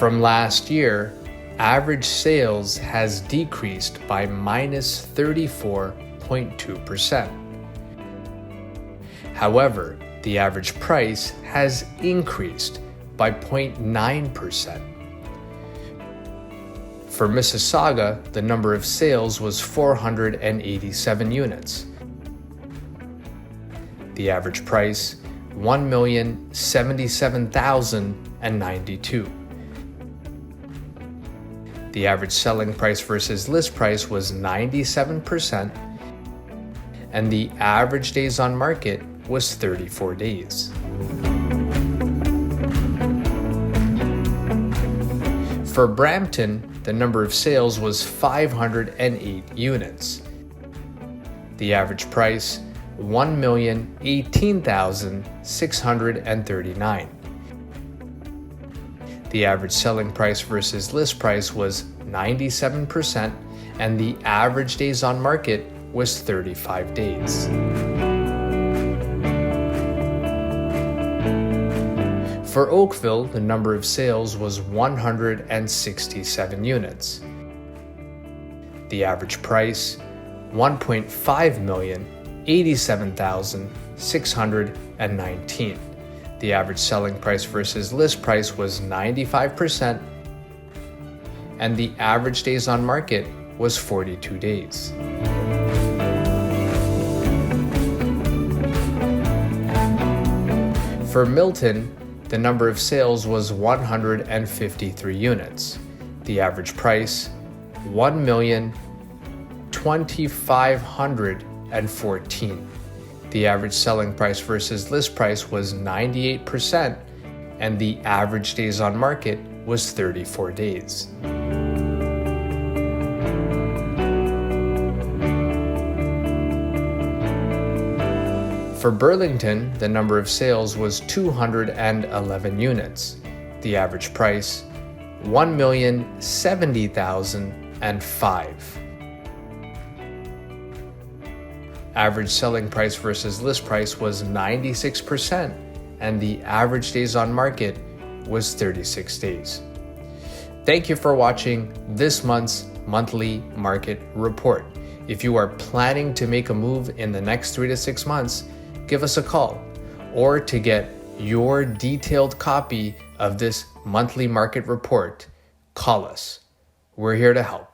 From last year, average sales has decreased by minus 34.2%. However, the average price has increased by 0.9%. For Mississauga, the number of sales was 487 units. The average price, $1,077,092. The average selling price versus list price was 97%, and the average days on market was 34 days. For Brampton, the number of sales was 508 units. The average price, $1,018,639. The average selling price versus list price was 97%, and the average days on market was 35 days. For Oakville, the number of sales was 167 units. The average price, $1.5 million, $87,619. The average selling price versus list price was 95%, and the average days on market was 42 days. For Milton, the number of sales was 153 units. The average price, $1,020,514. The average selling price versus list price was 98%, and the average days on market was 34 days. For Burlington, the number of sales was 211 units. The average price, $1,070,005. Average selling price versus list price was 96%, and the average days on market was 36 days. Thank you for watching this month's monthly market report. If you are planning to make a move in the next 3 to 6 months, give us a call, or to get your detailed copy of this monthly market report, call us. We're here to help.